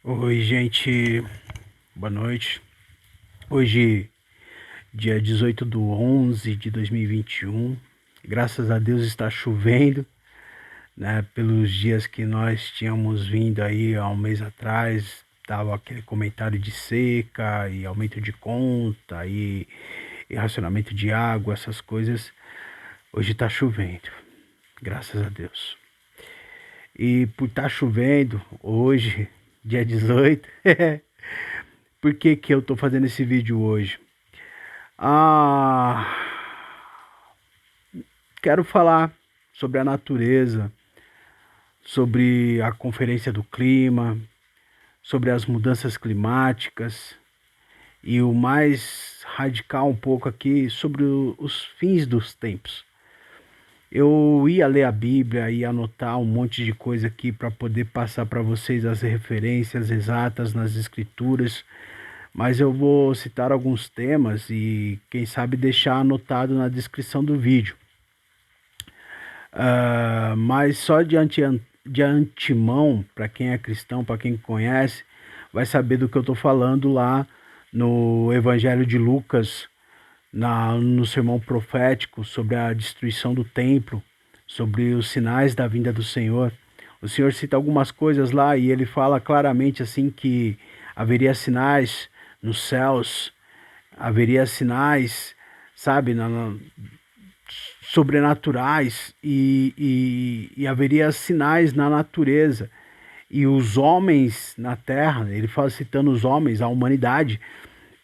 Oi, gente, boa noite. Hoje, dia 18/11 de 2021, graças a Deus está chovendo, né? Pelos dias que nós tínhamos vindo aí há um mês atrás, tava aquele comentário de seca e aumento de conta e racionamento de água, essas coisas. Hoje está chovendo, graças a Deus. E por estar chovendo, hoje, dia 18, por que que eu tô fazendo esse vídeo hoje? Ah, quero falar sobre a natureza, sobre a Conferência do Clima, sobre as mudanças climáticas e o mais radical um pouco aqui sobre os fins dos tempos. Eu ia ler a Bíblia e anotar um monte de coisa aqui para poder passar para vocês as referências exatas nas escrituras, mas eu vou citar alguns temas e quem sabe deixar anotado na descrição do vídeo. Mas só de antemão, para quem é cristão, para quem conhece, vai saber do que eu estou falando lá no Evangelho de Lucas, no sermão profético sobre a destruição do templo, sobre os sinais da vinda do Senhor. O Senhor cita algumas coisas lá e ele fala claramente assim que haveria sinais nos céus, haveria sinais, sabe, sobrenaturais e haveria sinais na natureza. E os homens na terra, ele fala citando os homens, a humanidade,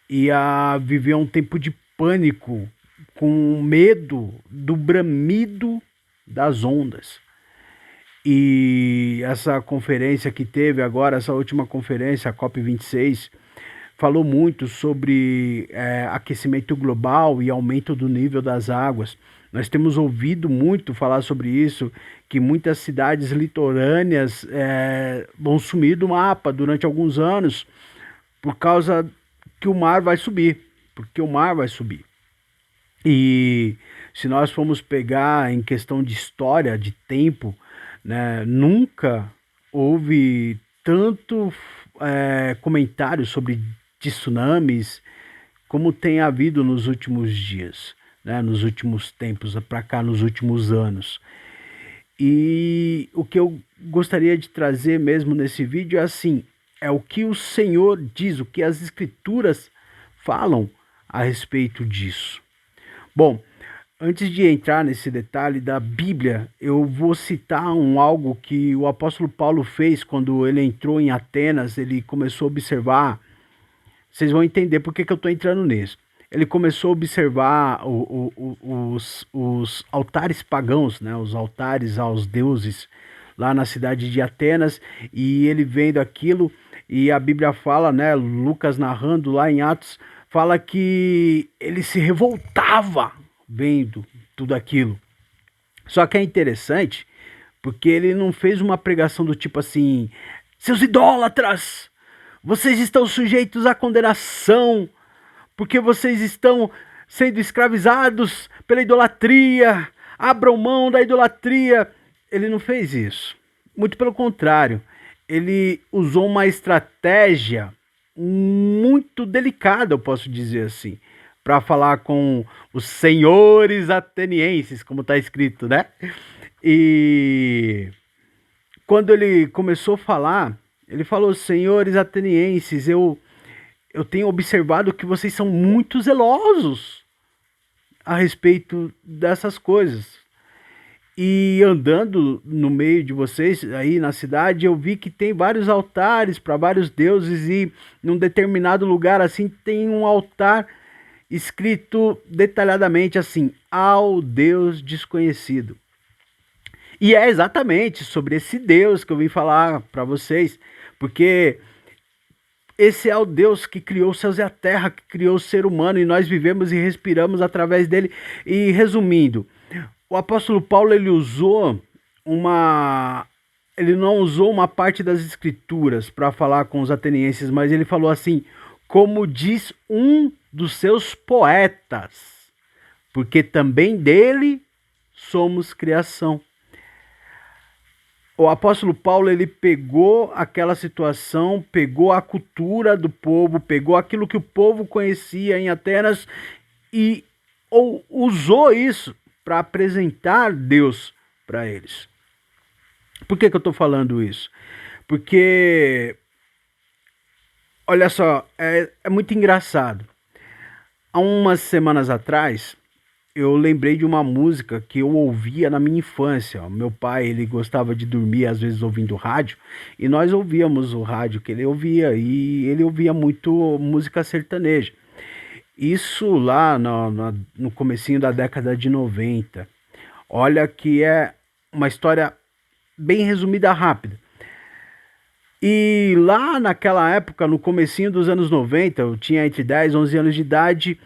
ia viver um tempo de pânico, com medo do bramido das ondas. E essa conferência que teve agora, essa última conferência, a COP26, falou muito sobre aquecimento global e aumento do nível das águas. Nós temos ouvido muito falar sobre isso, que muitas cidades litorâneas vão sumir do mapa durante alguns anos por causa que o mar vai subir, porque o mar vai subir. E se nós formos pegar em questão de história, de tempo, né, nunca houve tanto comentário sobre tsunamis como tem havido nos últimos dias, né, nos últimos tempos, para cá, nos últimos anos. E o que eu gostaria de trazer mesmo nesse vídeo é assim, é o que o Senhor diz, o que as escrituras falam a respeito disso. Bom, antes de entrar nesse detalhe da Bíblia, eu vou citar algo que o apóstolo Paulo fez quando ele entrou em Atenas, ele começou a observar, vocês vão entender por que eu estou entrando nisso. Ele começou a observar os altares pagãos, né, os altares aos deuses lá na cidade de Atenas, e ele vendo aquilo, e a Bíblia fala, né, Lucas narrando lá em Atos, fala que ele se revoltava vendo tudo aquilo. Só que é interessante, porque ele não fez uma pregação do tipo assim, seus idólatras, vocês estão sujeitos à condenação, porque vocês estão sendo escravizados pela idolatria, abram mão da idolatria. Ele não fez isso. Muito pelo contrário, ele usou uma estratégia muito delicada, eu posso dizer assim, para falar com os senhores atenienses, como está escrito, né? E quando ele começou a falar, ele falou: senhores atenienses, eu tenho observado que vocês são muito zelosos a respeito dessas coisas. E andando no meio de vocês aí na cidade, eu vi que tem vários altares para vários deuses e num determinado lugar assim tem um altar escrito detalhadamente assim, ao Deus desconhecido. E é exatamente sobre esse Deus que eu vim falar para vocês, porque esse é o Deus que criou os céus e a terra, que criou o ser humano, e nós vivemos e respiramos através dele. E resumindo, o apóstolo Paulo ele não usou uma parte das escrituras para falar com os atenienses, mas ele falou assim, como diz um dos seus poetas, porque também dele somos criação. o apóstolo Paulo, ele pegou aquela situação, pegou a cultura do povo, pegou aquilo que o povo conhecia em Atenas e usou isso para apresentar Deus para eles. Por que eu estou falando isso? Porque, olha só, é muito engraçado. Há umas semanas atrás, eu lembrei de uma música que eu ouvia na minha infância. Meu pai, ele gostava de dormir às vezes ouvindo rádio, e nós ouvíamos o rádio que ele ouvia, e ele ouvia muito música sertaneja. Isso lá no comecinho da década de 90. Olha que é uma história bem resumida, rápida. E lá naquela época, no comecinho dos anos 90, eu tinha entre 10 e 11 anos de idade,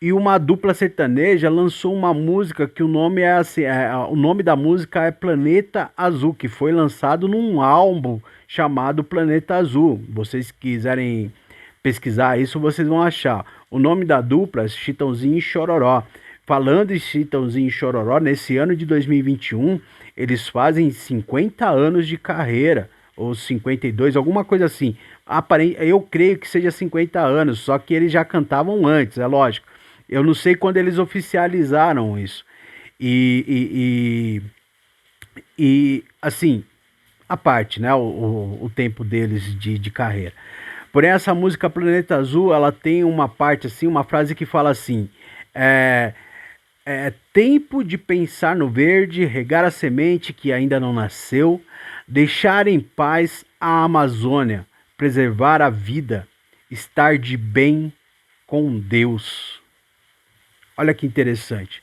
e uma dupla sertaneja lançou uma música que o nome é assim, o nome da música é Planeta Azul, que foi lançado num álbum chamado Planeta Azul. Vocês quiserem pesquisar isso, vocês vão achar. O nome da dupla é Chitãozinho e Chororó. Falando em Chitãozinho e Chororó, nesse ano de 2021, eles fazem 50 anos de carreira, ou 52, alguma coisa assim. Eu creio que seja 50 anos, só que eles já cantavam antes, é lógico. Eu não sei quando eles oficializaram isso. E assim, a parte, né? O tempo deles de carreira. Porém, essa música Planeta Azul, ela tem uma parte assim, uma frase que fala assim: é, é tempo de pensar no verde, regar a semente que ainda não nasceu, deixar em paz a Amazônia, preservar a vida, estar de bem com Deus. Olha que interessante.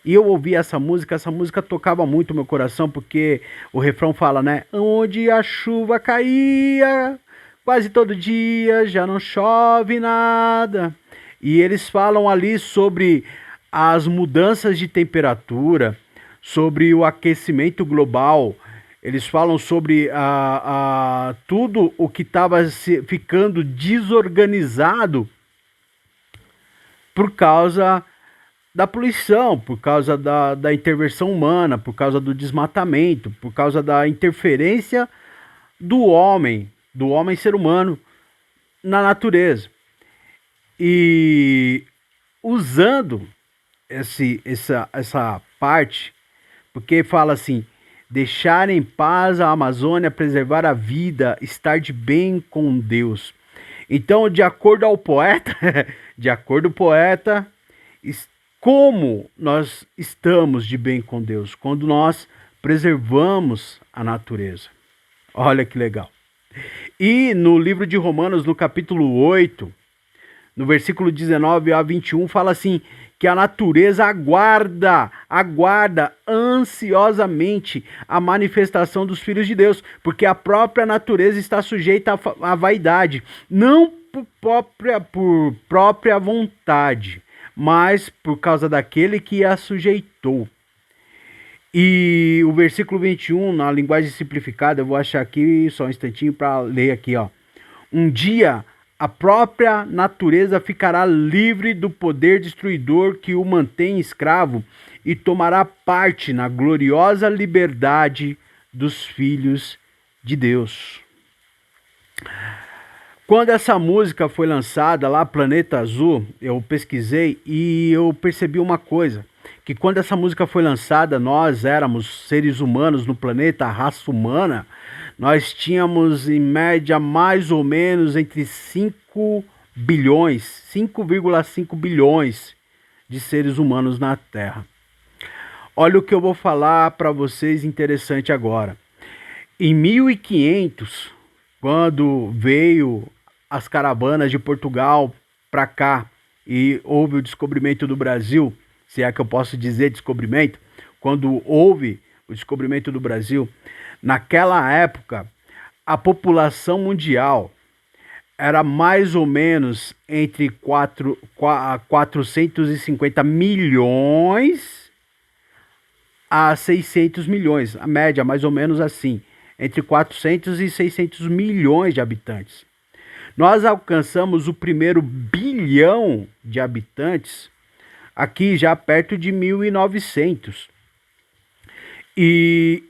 E eu ouvi essa música tocava muito meu coração, porque o refrão fala, né? Onde a chuva caía, quase todo dia, já não chove nada. E eles falam ali sobre as mudanças de temperatura, sobre o aquecimento global. Eles falam sobre tudo o que estava ficando desorganizado por causa da poluição, por causa da intervenção humana, por causa do desmatamento, por causa da interferência do homem ser humano na natureza. E usando essa parte, porque fala assim, deixar em paz a Amazônia, preservar a vida, estar de bem com Deus. Então, de acordo ao poeta, de acordo ao poeta, como nós estamos de bem com Deus? Quando nós preservamos a natureza. Olha que legal. E no livro de Romanos, no capítulo 8, no versículo 19 a 21, fala assim, que a natureza aguarda ansiosamente a manifestação dos filhos de Deus, porque a própria natureza está sujeita à vaidade, não por própria vontade, mas por causa daquele que a sujeitou. E o versículo 21, na linguagem simplificada, eu vou achar aqui só um instantinho para ler aqui, ó. Um dia a própria natureza ficará livre do poder destruidor que o mantém escravo e tomará parte na gloriosa liberdade dos filhos de Deus. Quando essa música foi lançada lá, Planeta Azul, eu pesquisei e eu percebi uma coisa, que quando essa música foi lançada, nós éramos seres humanos no planeta, a raça humana, nós tínhamos em média mais ou menos entre 5 bilhões, 5,5 bilhões de seres humanos na Terra. Olha o que eu vou falar para vocês interessante agora. Em 1500, quando veio as caravanas de Portugal para cá e houve o descobrimento do Brasil, se é que eu posso dizer descobrimento, quando houve o descobrimento do Brasil, naquela época a população mundial era mais ou menos entre 450 milhões a 600 milhões, a média mais ou menos assim, entre 400 e 600 milhões de habitantes. Nós alcançamos o primeiro bilhão de habitantes aqui já perto de 1900. E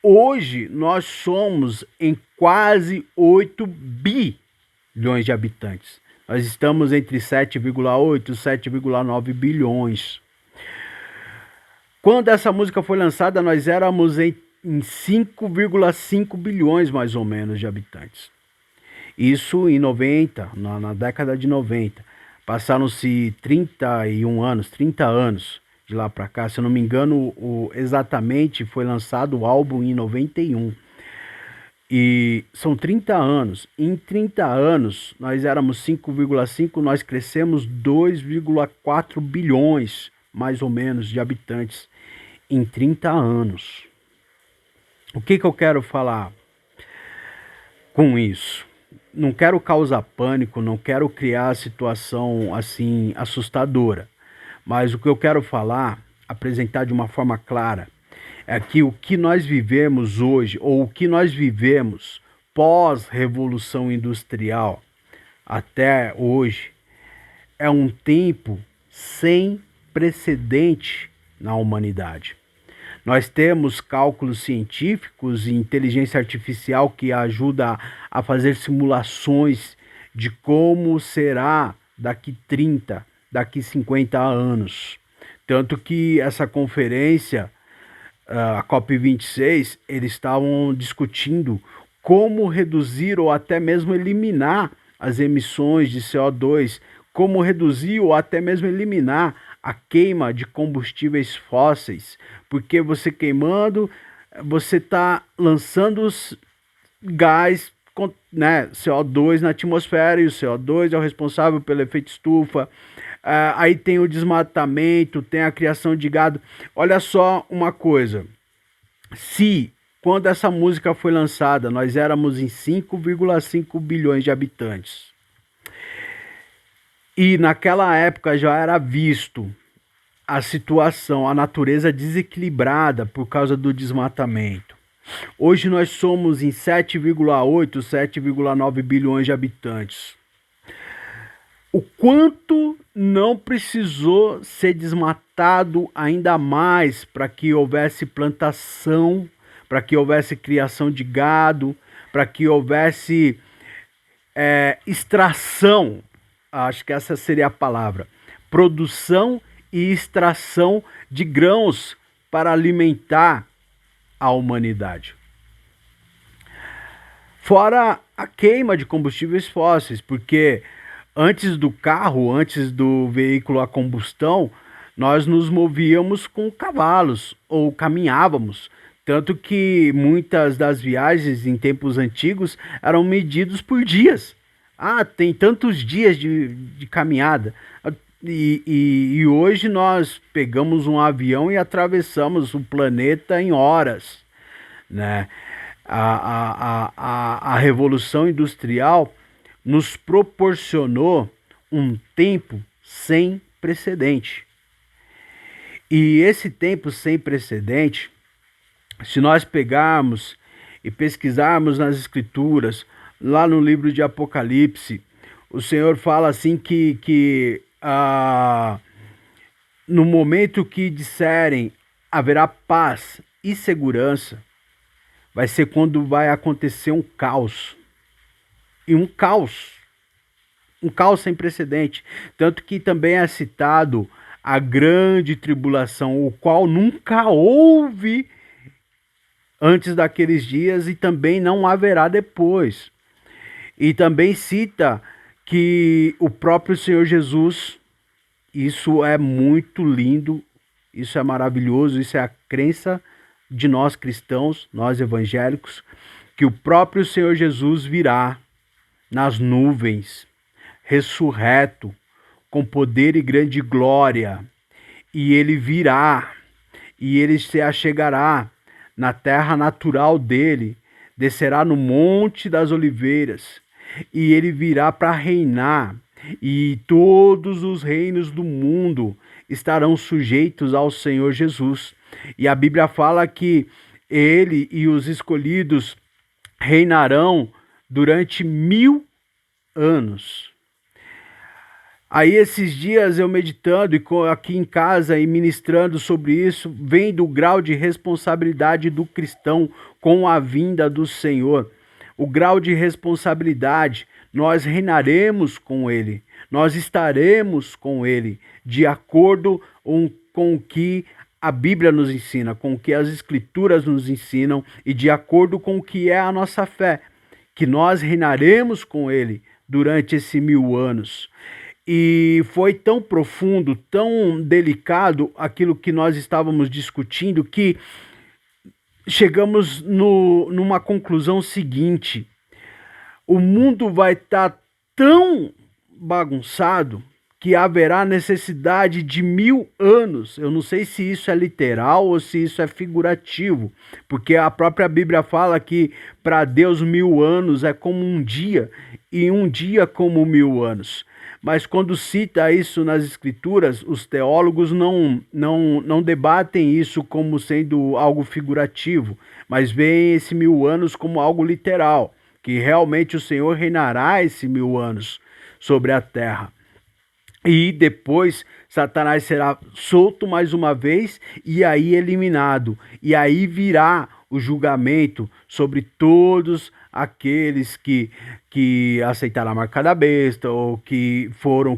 Hoje nós somos em quase 8 bilhões de habitantes. Nós estamos entre 7,8 e 7,9 bilhões. Quando essa música foi lançada, nós éramos em 5,5 bilhões mais ou menos de habitantes. Isso em 90, na década de 90. Passaram-se 31 anos, 30 anos de lá para cá. Se eu não me engano, exatamente foi lançado o álbum em 91. E são 30 anos. Em 30 anos, nós éramos 5,5, nós crescemos 2,4 bilhões, mais ou menos, de habitantes em 30 anos. O que eu quero falar com isso? Não quero causar pânico, não quero criar situação assim assustadora. Mas o que eu quero falar, apresentar de uma forma clara, é que o que nós vivemos hoje, ou o que nós vivemos pós-revolução industrial até hoje, é um tempo sem precedente na humanidade. Nós temos cálculos científicos e inteligência artificial que ajuda a fazer simulações de como será daqui 30, daqui 50 anos. Tanto que essa conferência, a COP26, eles estavam discutindo como reduzir ou até mesmo eliminar as emissões de CO2, como reduzir ou até mesmo eliminar a queima de combustíveis fósseis, porque você queimando, você está lançando gás, né, CO2 na atmosfera, e o CO2 é o responsável pelo efeito estufa. Aí tem o desmatamento, tem a criação de gado. Olha só uma coisa, se quando essa música foi lançada, nós éramos em 5,5 bilhões de habitantes, e naquela época já era visto a situação, a natureza desequilibrada por causa do desmatamento. Hoje nós somos em 7,8, 7,9 bilhões de habitantes. O quanto não precisou ser desmatado ainda mais para que houvesse plantação, para que houvesse criação de gado, para que houvesse extração, acho que essa seria a palavra, produção e extração de grãos para alimentar a humanidade. Fora a queima de combustíveis fósseis, porque antes do carro, antes do veículo a combustão, nós nos movíamos com cavalos ou caminhávamos. Tanto que muitas das viagens em tempos antigos eram medidos por dias. Ah, tem tantos dias de caminhada. E hoje nós pegamos um avião e atravessamos o planeta em horas, né? A Revolução Industrial nos proporcionou um tempo sem precedente. E esse tempo sem precedente, se nós pegarmos e pesquisarmos nas Escrituras, lá no livro de Apocalipse, o Senhor fala assim que no momento que disserem haverá paz e segurança, vai ser quando vai acontecer um caos. E um caos sem precedente. Tanto que também é citado a grande tribulação, o qual nunca houve antes daqueles dias e também não haverá depois. E também cita que o próprio Senhor Jesus, isso é muito lindo, isso é maravilhoso, isso é a crença de nós cristãos, nós evangélicos, que o próprio Senhor Jesus virá nas nuvens, ressurreto, com poder e grande glória, e ele virá, e ele se achegará na terra natural dele, descerá no Monte das Oliveiras, e ele virá para reinar, e todos os reinos do mundo estarão sujeitos ao Senhor Jesus. E a Bíblia fala que ele e os escolhidos reinarão durante 1000 anos. Aí esses dias eu meditando aqui em casa e ministrando sobre isso, vendo o grau de responsabilidade do cristão com a vinda do Senhor. O grau de responsabilidade, nós reinaremos com Ele, nós estaremos com Ele, de acordo com o que a Bíblia nos ensina, com o que as Escrituras nos ensinam e de acordo com o que é a nossa fé, que nós reinaremos com Ele durante esses 1000 anos. E foi tão profundo, tão delicado aquilo que nós estávamos discutindo, que chegamos numa conclusão seguinte: o mundo vai estar tão bagunçado que haverá necessidade de 1000 anos. Eu não sei se isso é literal ou se isso é figurativo, porque a própria Bíblia fala que para Deus 1000 anos é como um dia e um dia como 1000 anos. Mas quando cita isso nas Escrituras, os teólogos não debatem isso como sendo algo figurativo, mas veem esse 1000 anos como algo literal, que realmente o Senhor reinará esse 1000 anos sobre a terra. E depois Satanás será solto mais uma vez e aí eliminado. E aí virá o julgamento sobre todos aqueles que aceitaram a marca da besta ou que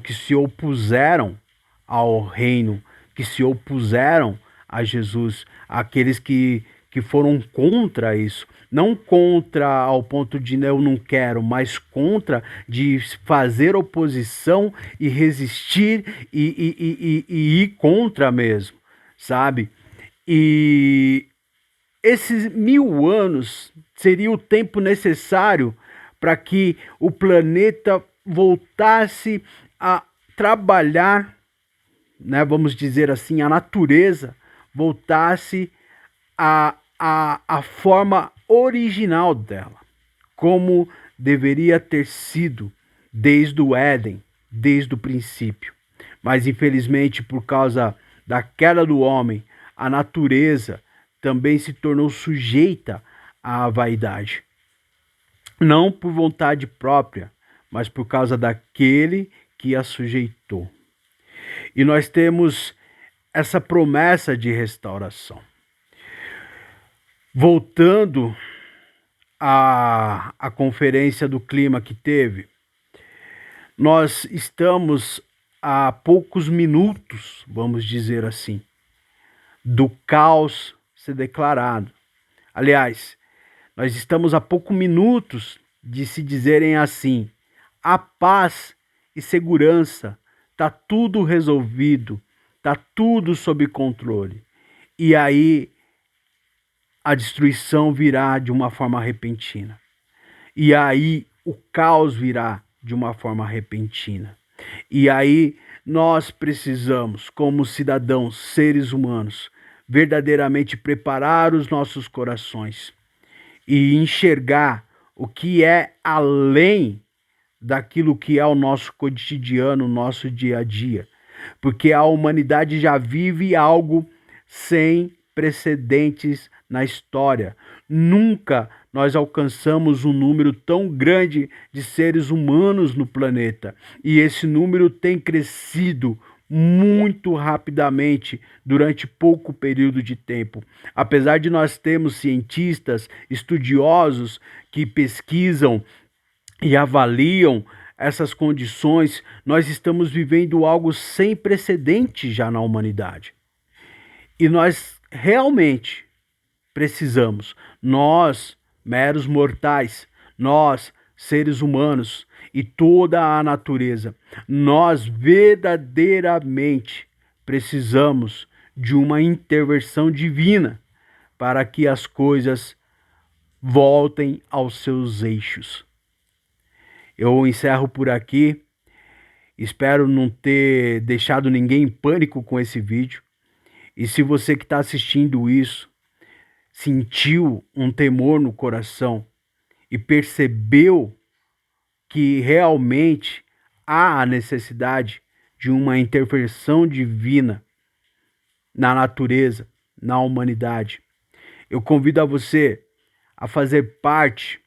se opuseram ao reino, que se opuseram a Jesus, aqueles que foram contra isso. Não contra ao ponto de eu não quero, mas contra de fazer oposição e resistir e ir contra mesmo, sabe? E esses 1000 anos seria o tempo necessário para que o planeta voltasse a trabalhar, né, vamos dizer assim, a natureza voltasse a forma original dela, como deveria ter sido desde o Éden, desde o princípio. Mas infelizmente, por causa da queda do homem, a natureza também se tornou sujeita à vaidade. Não por vontade própria, mas por causa daquele que a sujeitou. E nós temos essa promessa de restauração. Voltando à conferência do clima que teve, nós estamos a poucos minutos, vamos dizer assim, do caos ser declarado. Aliás, nós estamos a poucos minutos de se dizerem assim: a paz e segurança, tá tudo resolvido, tá tudo sob controle. E aí a destruição virá de uma forma repentina. E aí o caos virá de uma forma repentina. E aí nós precisamos, como cidadãos, seres humanos, verdadeiramente preparar os nossos corações e enxergar o que é além daquilo que é o nosso cotidiano, o nosso dia a dia. Porque a humanidade já vive algo sem precedentes na história. Nunca nós alcançamos um número tão grande de seres humanos no planeta. E esse número tem crescido muito rapidamente durante pouco período de tempo. Apesar de nós termos cientistas, estudiosos que pesquisam e avaliam essas condições, nós estamos vivendo algo sem precedente já na humanidade. E nós realmente precisamos, nós, meros mortais, nós, seres humanos e toda a natureza, nós verdadeiramente precisamos de uma intervenção divina para que as coisas voltem aos seus eixos. Eu encerro por aqui. Espero não ter deixado ninguém em pânico com esse vídeo. E se você que está assistindo isso sentiu um temor no coração e percebeu que realmente há a necessidade de uma intervenção divina na natureza, na humanidade, eu convido a você a fazer parte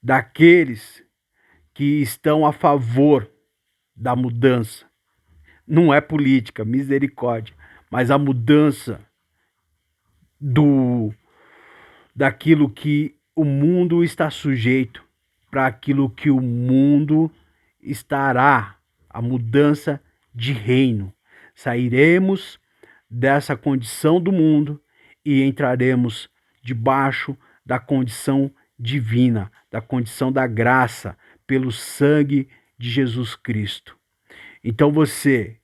daqueles que estão a favor da mudança. Não é política, misericórdia, mas a mudança do daquilo que o mundo está sujeito para aquilo que o mundo estará, a mudança de reino. Sairemos dessa condição do mundo e entraremos debaixo da condição divina, da condição da graça, pelo sangue de Jesus Cristo. Então você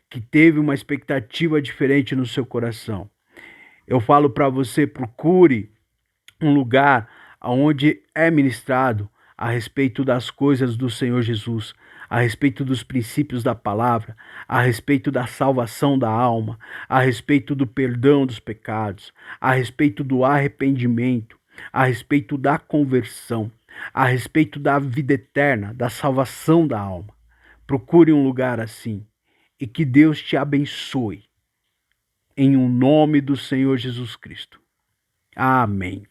que teve uma expectativa diferente no seu coração, eu falo para você, procure um lugar onde é ministrado a respeito das coisas do Senhor Jesus, a respeito dos princípios da palavra, a respeito da salvação da alma, a respeito do perdão dos pecados, a respeito do arrependimento, a respeito da conversão, a respeito da vida eterna, da salvação da alma. Procure um lugar assim e que Deus te abençoe. Em o nome do Senhor Jesus Cristo. Amém.